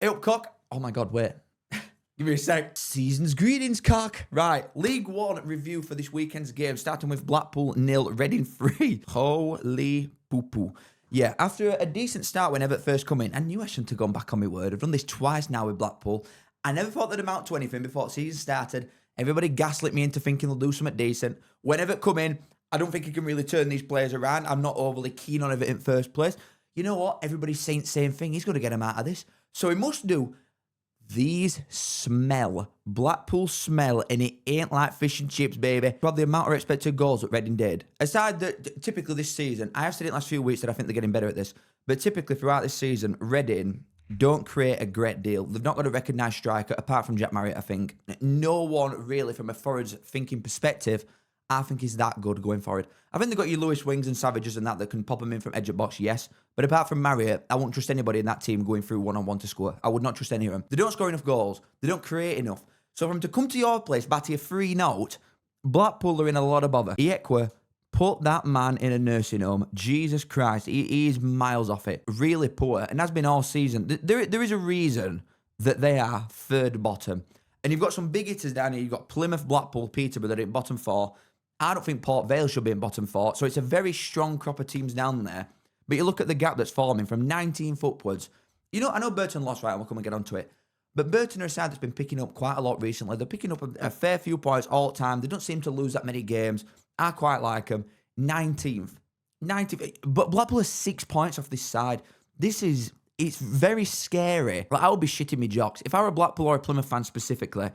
Eyup, cock. Oh my God, wait. Give me a sec. Season's greetings, cock. Right, League One review for this weekend's game, starting with Blackpool 0, Reading 3. Holy poo-poo. Yeah, after a decent start when Everett first come in, I knew I shouldn't have gone back on my word. I've done this twice now with Blackpool. I never thought they'd amount to anything before the season started. Everybody gaslit me into thinking they'll do something decent. When Everett come in, I don't think he can really turn these players around. I'm not overly keen on Everett in first place. You know what? Everybody's saying the same thing. He's got to get him out of this. So he must do. These smell. Blackpool smell, and it ain't like fish and chips, baby. But the amount of expected goals that Reading did. Aside that, typically this season, I have said it last few weeks that I think they're getting better at this. But typically throughout this season, Reading don't create a great deal. They've not got a recognised striker, apart from Jack Marriott, I think. No one really, from a forwards thinking perspective, I think is that good going forward. I think they've got your Lewis Wings and Savages and that can pop them in from edge of box, yes. But apart from Marriott, I won't trust anybody in that team going through one-on-one to score. I would not trust any of them. They don't score enough goals. They don't create enough. So for them to come to your place, batter you 3-0, Blackpool are in a lot of bother. Eyup, put that man in a nursing home. Jesus Christ, he is miles off it. Really poor, and has been all season. There is a reason that they are third bottom. And you've got some big hitters down here. You've got Plymouth, Blackpool, Peterborough, they're in bottom 4. I don't think Vale should be in bottom 4. So it's a very strong crop of teams down there. But you look at the gap that's forming from 19th upwards. You know, I know Burton lost, right? We'll come and get onto it. But Burton are a side that's been picking up quite a lot recently. They're picking up a fair few points all the time. They don't seem to lose that many games. I quite like them. 19th. But Blackpool is 6 points off this side. It's very scary. Like, I would be shitting me jocks. If I were a Blackpool or a Plymouth fan specifically,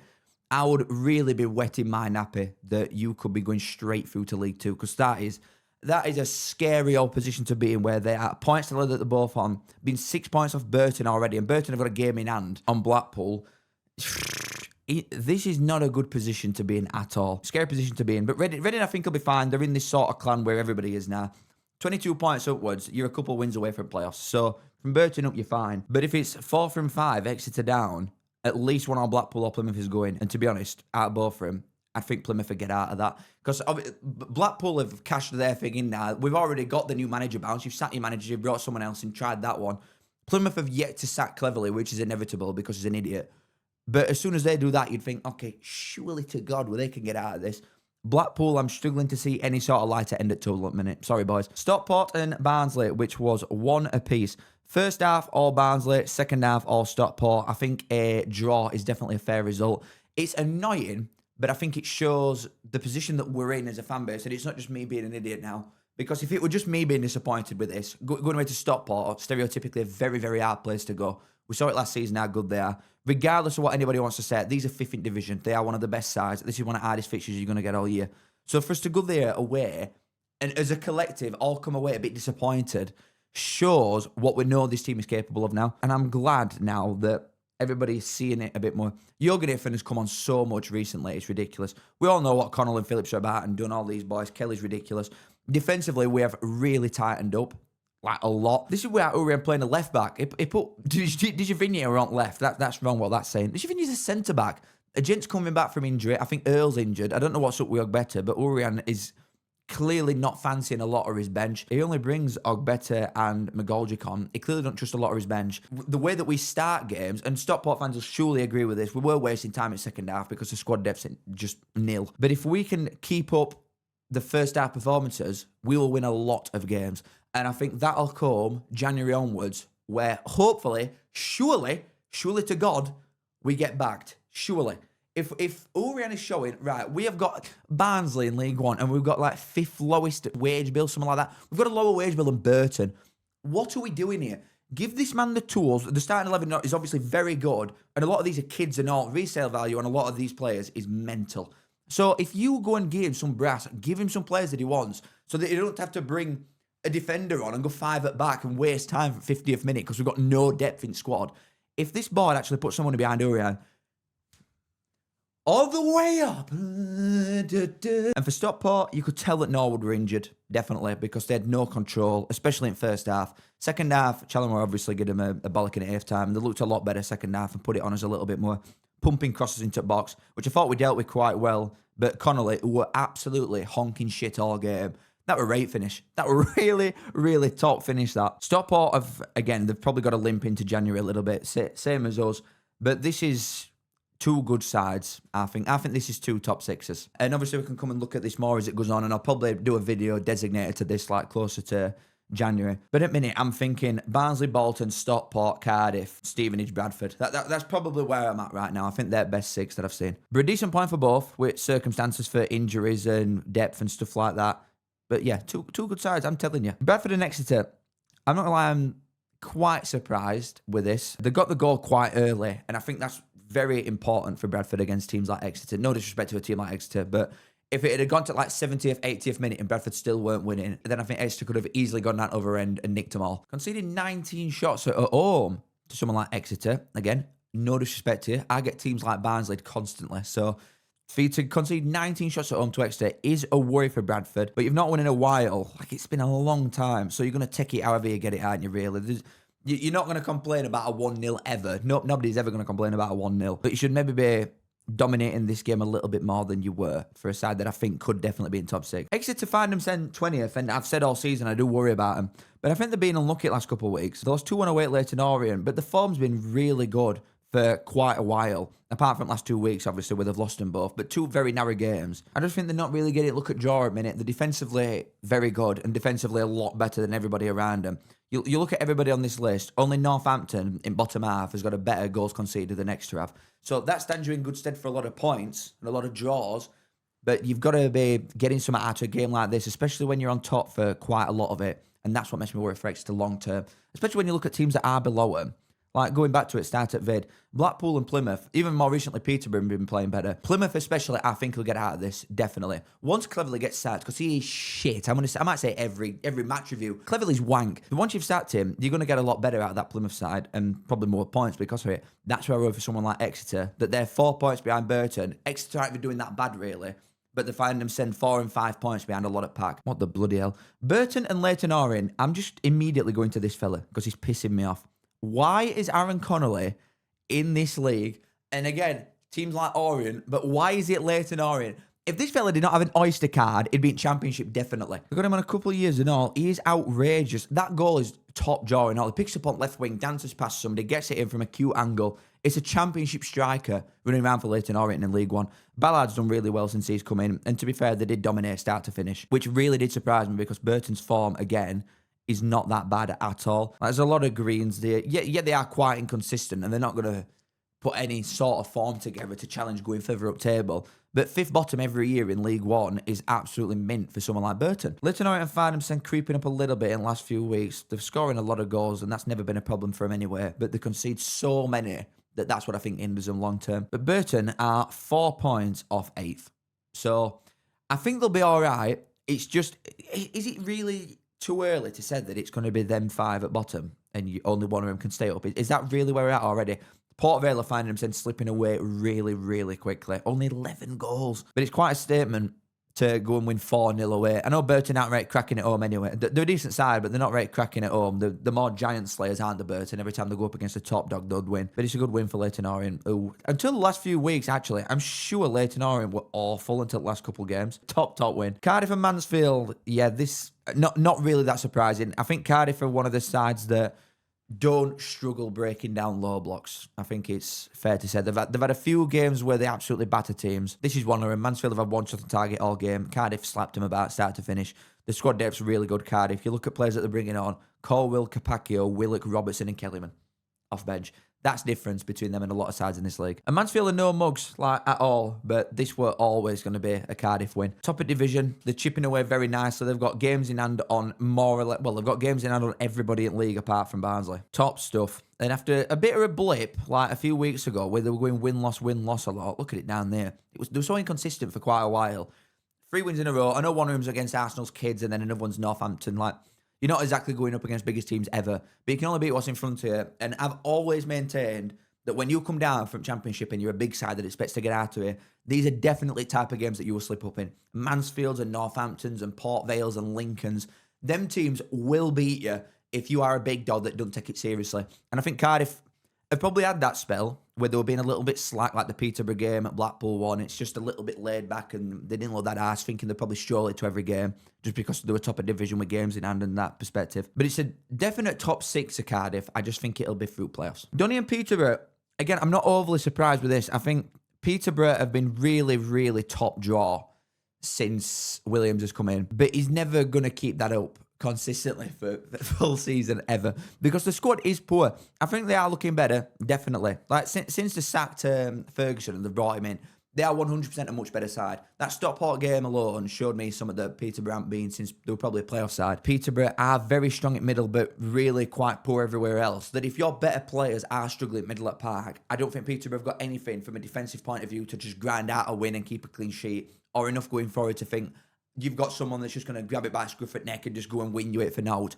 I would really be wetting my nappy that you could be going straight through to League Two, because that is a scary old position to be in, where they're at points to lead that they're both on, being 6 points off Burton already, and Burton have got a game in hand on Blackpool. This is not a good position to be in at all. Scary position to be in. But Reading I think will be fine. They're in this sort of clan where everybody is now. 22 points upwards, you're a couple wins away from playoffs. So from Burton up, you're fine. But if it's 4 from 5, Exeter down, at least one on Blackpool or Plymouth is going. And to be honest, out of both of them, I think Plymouth will get out of that. Because Blackpool have cashed their thing in now. We've already got the new manager bounce. You've sacked your manager, you've brought someone else and tried that one. Plymouth have yet to sack Cleverly, which is inevitable because he's an idiot. But as soon as they do that, you'd think, okay, surely to God, well, they can get out of this. Blackpool, I'm struggling to see any sort of light at end at total at the minute. Sorry, boys. Stockport and Barnsley, which was 1 apiece. First half, all Barnsley. Second half, all Stockport. I think a draw is definitely a fair result. It's annoying, but I think it shows the position that we're in as a fan base. And it's not just me being an idiot now. Because if it were just me being disappointed with this, going away to Stockport, stereotypically a very, very hard place to go. We saw it last season how good they are. Regardless of what anybody wants to say, these are 5th in division. They are one of the best sides. This is one of the hardest fixtures you're going to get all year. So for us to go there away, and as a collective, all come away a bit disappointed, shows what we know this team is capable of now. And I'm glad now that everybody's seeing it a bit more. Jürgen Iffen has come on so much recently. It's ridiculous. We all know what Connell and Phillips are about and done all these boys. Kelly's ridiculous. Defensively, we have really tightened up. Like a lot. This is where Orient playing a left back. He put Dijavinia on left. That's wrong what that's saying. Dijavinia's a centre back. A gent's coming back from injury. I think Earl's injured. I don't know what's up with Ogbeta, but Orient is clearly not fancying a lot of his bench. He only brings Ogbeta and McGoldrick on. He clearly don't trust a lot of his bench. The way that we start games, and Stockport fans will surely agree with this, we were wasting time in second half because the squad depth's just nil. But if we can keep up the first half performances, we will win a lot of games. And I think that'll come January onwards, where hopefully, surely to God, we get backed. Surely. If Orient is showing, right, we have got Barnsley in League One, and we've got like 5th lowest wage bill, something like that. We've got a lower wage bill than Burton. What are we doing here? Give this man the tools. The starting 11 is obviously very good, and a lot of these are kids and all. Resale value on a lot of these players is mental. So if you go and give him some brass, give him some players that he wants, so that you don't have to bring a defender on and go 5 at back and waste time for 50th minute because we've got no depth in squad. If this board actually puts someone behind Orient, all the way up. And for Stockport, you could tell that Norwood were injured, definitely, because they had no control, especially in first half. Second half, Callum obviously gave him a bollock in at half time. They looked a lot better second half and put it on us a little bit more. Pumping crosses into the box, which I thought we dealt with quite well. But Connolly, who were absolutely honking shit all game, That were a great finish. That were really, really top finish, that. Stockport have, again, they've probably got a limp into January a little bit, same as us. But this is two good sides, I think. I think this is two top sixes. And obviously we can come and look at this more as it goes on, and I'll probably do a video designated to this, like, closer to January. But at the minute, I'm thinking Barnsley, Bolton, Stockport, Cardiff, Stevenage, Bradford. That's probably where I'm at right now. I think they're best six that I've seen. But a decent point for both, with circumstances for injuries and depth and stuff like that. But yeah, two good sides, I'm telling you. Bradford and Exeter, I'm not gonna lie, I'm quite surprised with this. They got the goal quite early, and I think that's very important for Bradford against teams like Exeter. No disrespect to a team like Exeter, but if it had gone to like 70th, 80th minute and Bradford still weren't winning, then I think Exeter could have easily gone that other end and nicked them all. Conceding 19 shots at home to someone like Exeter, again, no disrespect to you. I get teams like Barnsley constantly, so for you to concede 19 shots at home to Exeter is a worry for Bradford, but you've not won in a while. Like, it's been a long time, so you're going to take it however you get it, aren't you, really? You're not going to complain about a 1-0 ever. Nobody's ever going to complain about a 1-0, but you should maybe be dominating this game a little bit more than you were for a side that I think could definitely be in top six. Exeter find them 20th, and I've said all season I do worry about them, but I think they've been unlucky the last couple of weeks. They lost 2-1 away at Leyton Orient, but the form's been really good for quite a while, apart from the last 2 weeks, obviously, where they've lost them both, but two very narrow games. I just think they're not really getting it. Look at draw at a minute. They're defensively very good, and defensively a lot better than everybody around them. You look at everybody on this list, only Northampton in bottom half has got a better goals conceded than Exeter have. So that stands you in good stead for a lot of points and a lot of draws, but you've got to be getting some out of a game like this, especially when you're on top for quite a lot of it, and that's what makes me worry for Exeter long term, especially when you look at teams that are below them. Like, going back to it, start at vid, Blackpool and Plymouth, even more recently, Peterborough have been playing better. Plymouth especially, I think, will get out of this, definitely. Once Cleverley gets sacked, because he is shit. I might say every match review, Cleverley's wank. But once you've sacked him, you're going to get a lot better out of that Plymouth side, and probably more points because of it. That's where I worry for someone like Exeter, that they're 4 points behind Burton. Exeter aren't even doing that bad, really, but they find them send 4 and 5 points behind a lot of pack. What the bloody hell? Burton and Leyton Orient, I'm just immediately going to this fella, because he's pissing me off. Why is Aaron Connolly in this league? And again, teams like Orient, but why is it Leyton Orient? If this fella did not have an Oyster card, he'd be in Championship, definitely. We've got him on a couple of years and all. He is outrageous. That goal is top jaw and all. He picks up on left wing, dances past somebody, gets it in from a cute angle. It's a Championship striker running around for Leyton Orient in League One. Ballard's done really well since he's come in. And to be fair, they did dominate start to finish, which really did surprise me because Burton's form, again, is not that bad at all. There's a lot of greens there. Yeah, they are quite inconsistent, and they're not going to put any sort of form together to challenge going further up table. But fifth bottom every year in League One is absolutely mint for someone like Burton. Leyton Orient find themselves creeping up a little bit in the last few weeks. They're scoring a lot of goals, and that's never been a problem for them anyway. But they concede so many that's what I think hinders them long term. But Burton are 4 points off 8th. So I think they'll be all right. It's just, is it really too early to say that it's going to be them 5 at bottom and only one of them can stay up? Is that really where we're at already? Port Vale are finding themselves slipping away really, really quickly. Only 11 goals. But it's quite a statement to go and win 4-0 away. I know Burton aren't right cracking at home anyway. They're a decent side, but they're not right cracking at home. The more giant slayers aren't the Burton. Every time they go up against a top dog, they'd win. But it's a good win for Leyton Orient. Ooh. Until the last few weeks, actually, I'm sure Leyton Orient were awful until the last couple of games. Top win. Cardiff and Mansfield, yeah, this, not really that surprising. I think Cardiff are one of the sides that don't struggle breaking down low blocks. I think it's fair to say they've had a few games where they absolutely batter teams. This is one of them. Mansfield have had one shot on target all game. Cardiff slapped them about start to finish. The squad depth's really good, Cardiff. You look at players that they're bringing on: Colwill, Capaccio, Willock, Robertson and Kellyman off bench. That's the difference between them and a lot of sides in this league. And Mansfield are no mugs, like, at all, but this were always going to be a Cardiff win. Top of division, they're chipping away very nicely. They've got games in hand on more or less, well, they've got games in hand on everybody in league apart from Barnsley. Top stuff. And after a bit of a blip, like a few weeks ago, where they were going win-loss a lot, look at it down there. They were so inconsistent for quite a while. 3 wins in a row. I know one of them's against Arsenal's kids and then another one's Northampton. Like, you're not exactly going up against biggest teams ever, but you can only beat what's in front of you. And I've always maintained that when you come down from Championship and you're a big side that expects to get out of it, these are definitely type of games that you will slip up in. Mansfields and Northamptons and Port Vales and Lincolns, them teams will beat you if you are a big dog that doesn't take it seriously. And I think Cardiff have probably had that spell where they were being a little bit slack, like the Peterborough game at Blackpool one. It's just a little bit laid back, and they didn't look that arse, thinking they'd probably stroll it to every game, just because they were top of division with games in hand and that perspective. But it's a definite top 6 of Cardiff. I just think it'll be through playoffs. Donny and Peterborough, again, I'm not overly surprised with this. I think Peterborough have been really, really top draw since Williams has come in, but he's never going to keep that up consistently for the full season ever, because the squad is poor. I think they are looking better, definitely. Like since they sacked Ferguson and they brought him in, they are 100% a much better side. That Stockport game alone showed me some of the Peterborough haven't been since they were probably a playoff side. Peterborough are very strong at middle, but really quite poor everywhere else. That if your better players are struggling at middle at Park, I don't think Peterborough have got anything from a defensive point of view to just grind out a win and keep a clean sheet, or enough going forward to think you've got someone that's just going to grab it by scruff at neck and just go and win you it for naught.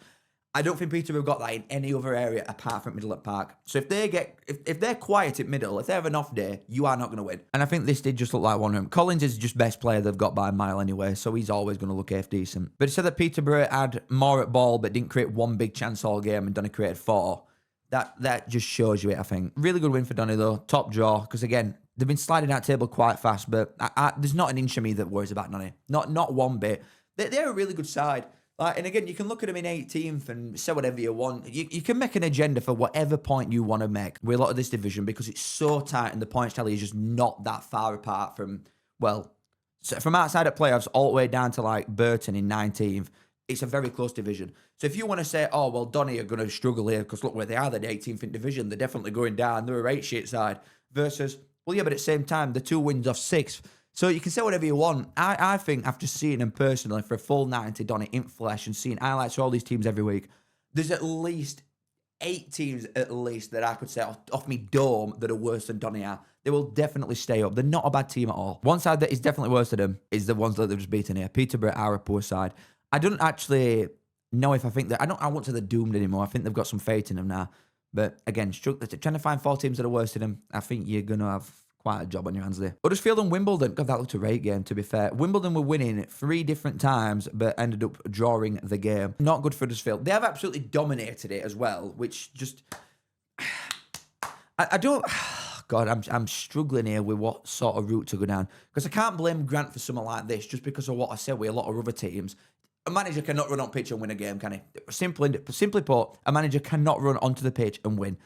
I don't think Peterborough have got that in any other area apart from middle at Park. So if they're quiet at middle, if they have an off day, you are not going to win. And I think this did just look like one of them. Collins is just best player they've got by a mile anyway, so he's always going to look half decent. But it said that Peterborough had more at ball but didn't create one big chance all game, and Donny created 4. That just shows you it, I think. Really good win for Donny though. Top draw, because again, they've been sliding out table quite fast, but there's not an inch of me that worries about Donny. Not one bit. They're a really good side. And again, you can look at them in 18th and say whatever you want. You can make an agenda for whatever point you want to make with a lot of this division, because it's so tight and the points tally is just not that far apart from, well, from outside at playoffs all the way down to like Burton in 19th. It's a very close division. So if you want to say, oh, well, Donny are going to struggle here because look where they are, they're the 18th in division. They're definitely going down. They're a rate shit side. Versus, well, yeah, but at the same time, the 2 wins off 6th. So you can say whatever you want. I think after seeing them personally for a full 90, Donny in flesh, and seeing highlights for all these teams every week, there's at least 8 teams at least that I could say off me dome that are worse than Donny are. They will definitely stay up. They're not a bad team at all. One side that is definitely worse than them is the ones that they've just beaten here. Peterborough are a poor side. I don't actually know if I think that... I want to they're doomed anymore. I think they've got some faith in them now. But again, trying to find 4 teams that are worse than them, I think you're going to have quite a job on your hands there. Huddersfield and Wimbledon. God, that looked a great game, to be fair. Wimbledon were winning 3 different times, but ended up drawing the game. Not good for Huddersfield. They have absolutely dominated it as well, which just... I don't... God, I'm struggling here with what sort of route to go down. Because I can't blame Grant for something like this, just because of what I said with a lot of other teams. A manager cannot run on pitch and win a game, can he? Simply put, a manager cannot run onto the pitch and win.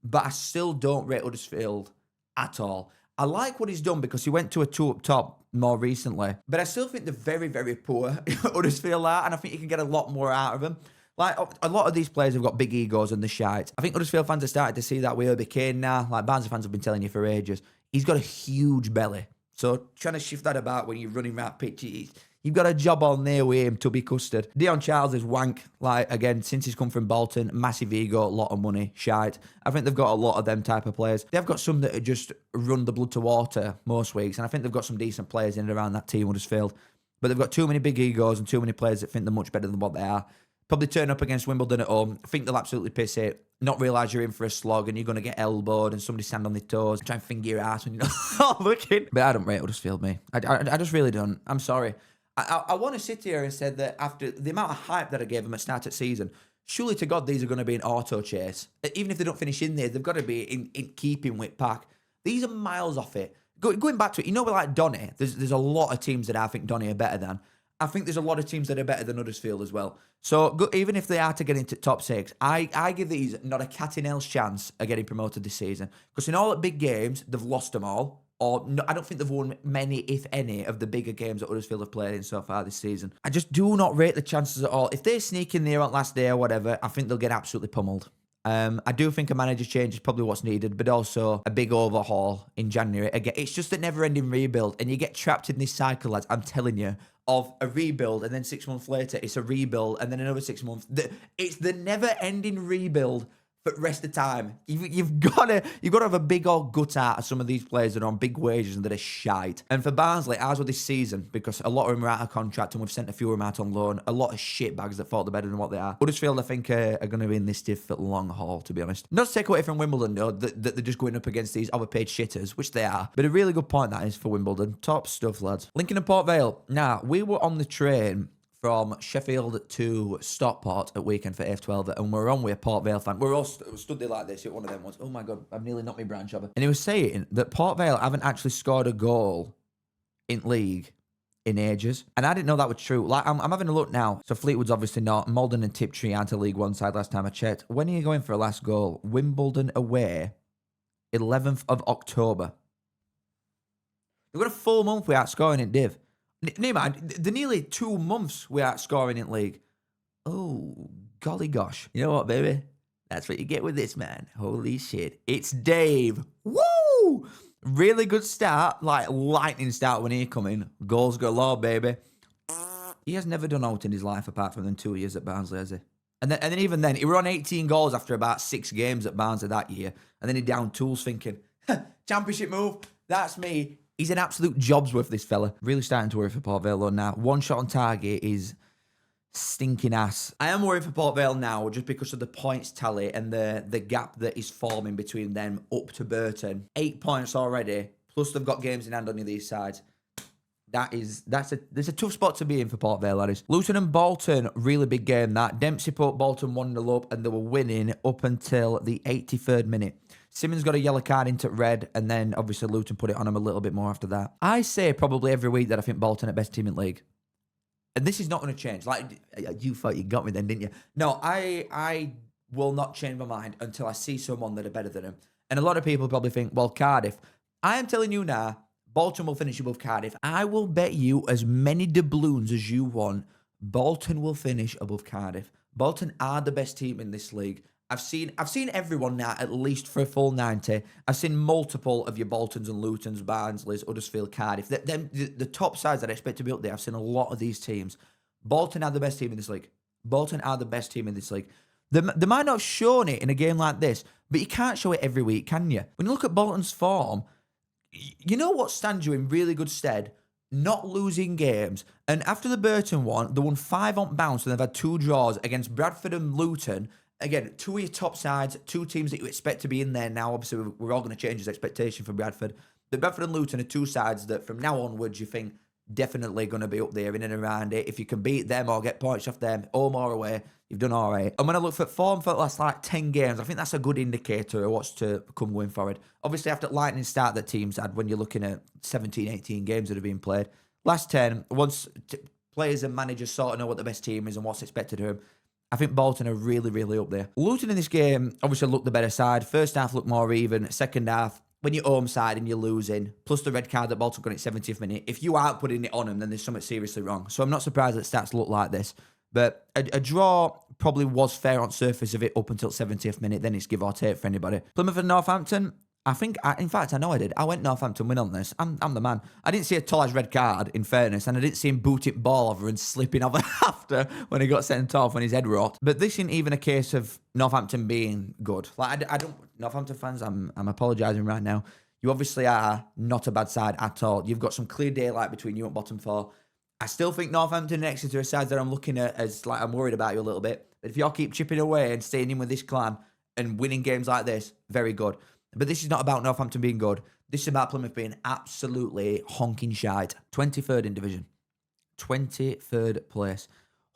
But I still don't rate Huddersfield at all. I like what he's done because he went to a 2 up top more recently. But I still think they're very, very poor, Huddersfield are, and I think you can get a lot more out of them. Like, a lot of these players have got big egos and the shite. I think Huddersfield fans are starting to see that with Obi Kane now. Like, Barnsley fans have been telling you for ages. He's got a huge belly. So, trying to shift that about when you're running around pitch, you've got a job on there with him to be custard. Dion Charles is wank. Like, again, since he's come from Bolton, massive ego, a lot of money, shite. I think they've got a lot of them type of players. They've got some that just run the blood to water most weeks, and I think they've got some decent players in and around that team, Huddersfield. But they've got too many big egos and too many players that think they're much better than what they are. Probably turn up against Wimbledon at home, think they'll absolutely piss it, not realise you're in for a slog and you're going to get elbowed and somebody stand on their toes, try and finger your ass when you're not looking. But I don't rate Huddersfield, me. I just really don't. I'm sorry. I want to sit here and say that after the amount of hype that I gave them at start of season, surely to God these are going to be an auto chase. Even if they don't finish in there, they've got to be in keeping with Pack. These are miles off it. Going back to it, you know, with like Donny, there's a lot of teams that I think Donny are better than. I think there's a lot of teams that are better than Huddersfield as well. So even if they are to get into top 6, I give these not a cat in hell's chance of getting promoted this season. Because in all the big games, they've lost them all. Or no, I don't think they've won many, if any, of the bigger games that Huddersfield have played in so far this season. I just do not rate the chances at all. If they sneak in there on last day or whatever, I think they'll get absolutely pummeled. I do think a manager change is probably what's needed, but also a big overhaul in January. Again, it's just a never-ending rebuild, and you get trapped in this cycle, lads, I'm telling you, of a rebuild, and then 6 months later, it's a rebuild, and then another 6 months. It's the never-ending rebuild for the rest of the time. You've got to have a big old gut out of some of these players that are on big wages and that are shite. And for Barnsley, ours were this season, because a lot of them are out of contract and we've sent a few of them out on loan. A lot of shit bags that thought they're better than what they are. Huddersfield, I think, are going to be in this stiff for the long haul, to be honest. Not to take away from Wimbledon, though, that they're just going up against these overpaid shitters, which they are. But a really good point that is for Wimbledon. Top stuff, lads. Lincoln and Port Vale. Now, we were on the train from Sheffield to Stockport at weekend for AF12, and we're on with a Port Vale fan. We're all stood there like this at one of them ones. Oh my God, I've nearly knocked my branch over. And he was saying that Port Vale haven't actually scored a goal in league in ages. And I didn't know that was true. Like, I'm having a look now. So Fleetwood's obviously not. Malden and Tiptree aren't a League One side last time I checked. When are you going for a last goal? Wimbledon away, 11th of October. They've got a full month without scoring in Div. Never mind, they're nearly 2 months without scoring in league. Oh, golly gosh. You know what, baby? That's what you get with this, man. Holy shit. It's Dave. Woo! Really good start. Like, lightning start when he come in. Goals galore, baby. He has never done out in his life apart from them 2 years at Barnsley, has he? And then even then, he were on 18 goals after about 6 games at Barnsley that year. And then he down tools thinking, championship move, that's me. He's an absolute jobs worth, this fella. Really starting to worry for Port Vale now. 1 shot on target is stinking ass. I am worried for Port Vale now just because of the points tally and the gap that is forming between them up to Burton. 8 points already, plus they've got games in hand on these sides. There's a tough spot to be in for Port Vale, that is. Luton and Bolton, really big game that. Dempsey put Bolton 1-0 up and they were winning up until the 83rd minute. Simmons got a yellow card into red, and then obviously Luton put it on him a little bit more after that. I say probably every week that I think Bolton are best team in league. And this is not going to change. Like, you thought you got me then, didn't you? No, I will not change my mind until I see someone that are better than him. And a lot of people probably think, well, Cardiff. I am telling you now, Bolton will finish above Cardiff. I will bet you as many doubloons as you want, Bolton will finish above Cardiff. Bolton are the best team in this league. I've seen everyone now at least for a full 90. I've seen multiple of your Boltons and Lutons, Barnsleys, Huddersfield, Cardiff. The top sides that I expect to be up there, I've seen a lot of these teams. Bolton are the best team in this league. Bolton are the best team in this league. They might not have shown it in a game like this, but you can't show it every week, can you? When you look at Bolton's form, you know what stands you in really good stead? Not losing games. And after the Burton one, they won 5 on bounce and they've had 2 draws against Bradford and Luton. Again, 2 of your top sides, 2 teams that you expect to be in there now. Obviously, we're all going to change his expectation for Bradford. But Bradford and Luton are 2 sides that from now onwards you think definitely going to be up there in and around it. If you can beat them or get points off them, home or away, you've done all right. And when I look for form for the last 10 games, I think that's a good indicator of what's to come going forward. Obviously, after lightning start that teams had when you're looking at 17, 18 games that have been played. Last 10, once players and managers sort of know what the best team is and what's expected of them, I think Bolton are really, really up there. Luton in this game obviously looked the better side. First half looked more even. Second half, when you're home side and you're losing, plus the red card that Bolton got at 70th minute, if you aren't putting it on them, then there's something seriously wrong. So I'm not surprised that stats look like this. But a draw probably was fair on surface of it up until 70th minute. Then it's give or take for anybody. Plymouth and Northampton, in fact, I know I did. I went Northampton win on this. I'm the man. I didn't see a Tollage red card, in fairness, and I didn't see him boot it ball over and slipping over after when he got sent off when his head rot. But this isn't even a case of Northampton being good. Like, I don't, Northampton fans, I'm apologising right now. You obviously are not a bad side at all. You've got some clear daylight between you and bottom 4. I still think Northampton and Exeter are sides that I'm looking at as, like, I'm worried about you a little bit. But if y'all keep chipping away and staying in with this clan and winning games like this, very good. But this is not about Northampton being good. This is about Plymouth being absolutely honking shite. 23rd in division. 23rd place.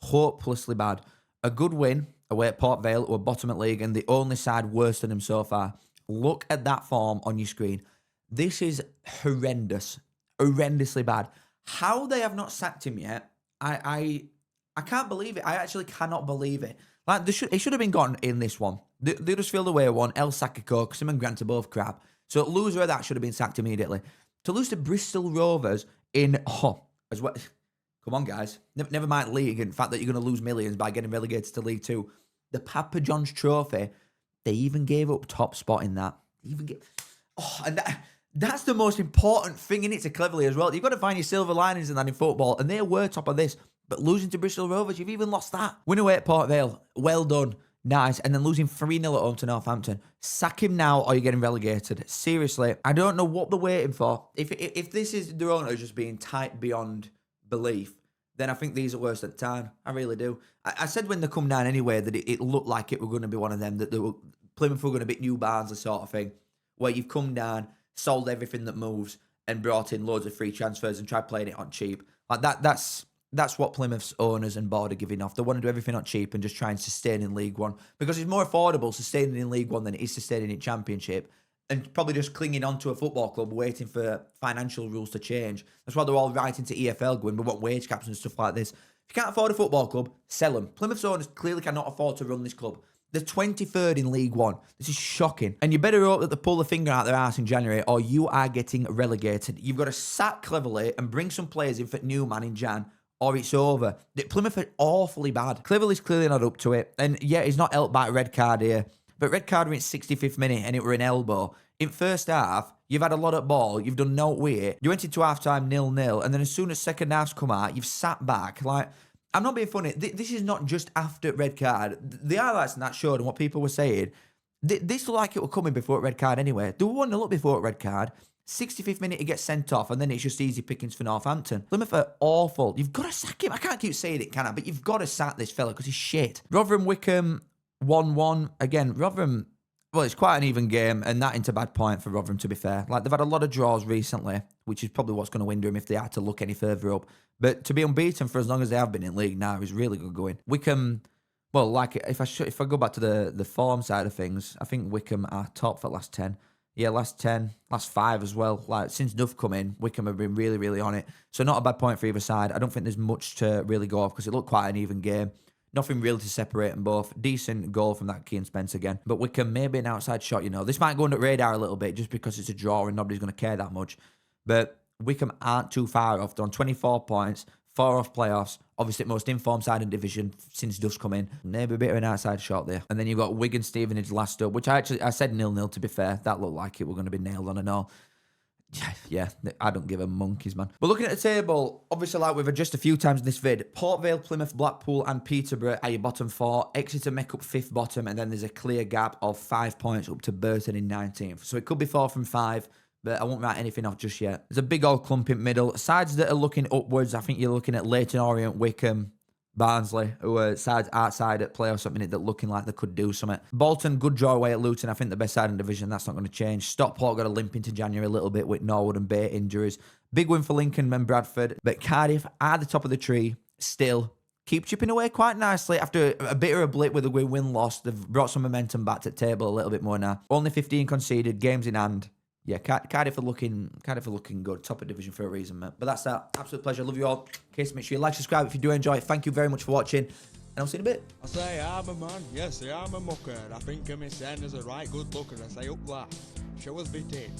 Hopelessly bad. A good win away at Port Vale, who are bottom at league, and the only side worse than them so far. Look at that form on your screen. This is horrendous. Horrendously bad. How they have not sacked him yet, I can't believe it. I actually cannot believe it. Like, it should have been gone in this one. The Huddersfield away one, El Sakiko, Sim and Grant are both crap. So loser of that should have been sacked immediately. To lose to Bristol Rovers as well. Come on, guys. Never mind league and the fact that you're going to lose millions by getting relegated to League 2. The Papa John's Trophy, they even gave up top spot in that. That's the most important thing in it to cleverly as well. You've got to find your silver linings in that in football, and they were top of this. But losing to Bristol Rovers, you've even lost that. Win away at Port Vale, well done, nice. And then losing 3-0 at home to Northampton. Sack him now or you're getting relegated. Seriously, I don't know what they're waiting for. If this is their owner just being tight beyond belief, then I think these are worse at the time. I really do. I said when they come down anyway that it looked like it were going to be one of them, that Plymouth were going to be New Barnsley sort of thing, where you've come down, sold everything that moves, and brought in loads of free transfers and tried playing it on cheap. Like that's that's what Plymouth's owners and board are giving off. They want to do everything on cheap and just try and sustain in League One, because it's more affordable sustaining in League One than it is sustaining in Championship, and probably just clinging on to a football club waiting for financial rules to change. That's why they're all writing to EFL going, we want wage caps and stuff like this. If you can't afford a football club, sell them. Plymouth's owners clearly cannot afford to run this club. They're 23rd in League One. This is shocking. And you better hope that they pull the finger out their arse in January, or you are getting relegated. You've got to sack Cleverley and bring some players in for Newman in Jan, or it's over. Plymouth are awfully bad. Cleverley's clearly not up to it. And yeah, he's not helped by a red card here. But red card in 65th minute, and it were an elbow. In first half, you've had a lot of ball. You've done no with it. You went into half-time 0-0. And then as soon as second half's come out, you've sat back. Like, I'm not being funny. This is not just after red card. The highlights in that showed and what people were saying, this looked like it was coming before red card anyway. They were 1-0 before red card. 65th minute, he gets sent off, and then it's just easy pickings for Northampton. Plymouth are awful. You've got to sack him. I can't keep saying it, can I? But you've got to sack this fella because he's shit. Rotherham-Wickham 1-1. Again, Rotherham, well, it's quite an even game, and that ain't a bad point for Rotherham, to be fair. Like, they've had a lot of draws recently, which is probably what's going to hinder them if they had to look any further up. But to be unbeaten for as long as they have been in league now is really good going. Wickham, well, like, if I go back to the form side of things, I think Wickham are top for last 10. Yeah, last 10, last 5 as well. Like, since Duff come in, Wickham have been really, really on it. So not a bad point for either side. I don't think there's much to really go off because it looked quite an even game. Nothing really to separate them both. Decent goal from that Keane Spence again. But Wickham, maybe an outside shot, you know. This might go under radar a little bit just because it's a draw and nobody's going to care that much. But Wickham aren't too far off. They're on 24 points, 4 off playoffs. Obviously, most informed side in division since Duff's come in. Maybe a bit of an outside shot there. And then you've got Wigan Stevenage last up, which I said 0-0 to be fair. That looked like it were going to be nailed on and all. Yeah, I don't give a monkeys, man. But looking at the table, obviously, like we've adjusted a few times in this vid, Port Vale, Plymouth, Blackpool and Peterborough are your bottom 4. Exeter make up 5th bottom, and then there's a clear gap of 5 points up to Burton in 19th. So it could be 4 from 5, but I won't write anything off just yet. There's a big old clump in middle. Sides that are looking upwards, I think you're looking at Leyton Orient, Wickham, Barnsley, who are sides outside at playoffs at minute that looking like they could do something. Bolton, good draw away at Luton. I think the best side in the division. That's not going to change. Stockport got a limp into January a little bit with Norwood and Bay injuries. Big win for Lincoln and Bradford. But Cardiff are the top of the tree still. Keep chipping away quite nicely. After a bit of a blip with a win-loss, they've brought some momentum back to the table a little bit more now. Only 15 conceded, games in hand. Yeah, Cardiff are looking good. Top of division for a reason, mate. But that's that. Absolute pleasure. Love you all. Case, make sure you like, subscribe if you do enjoy it. Thank you very much for watching. And I'll see you in a bit. I say I'm a man. Yes, I'm a mucker. I think of me saying as a right good looker. I say up that. Show us bit it.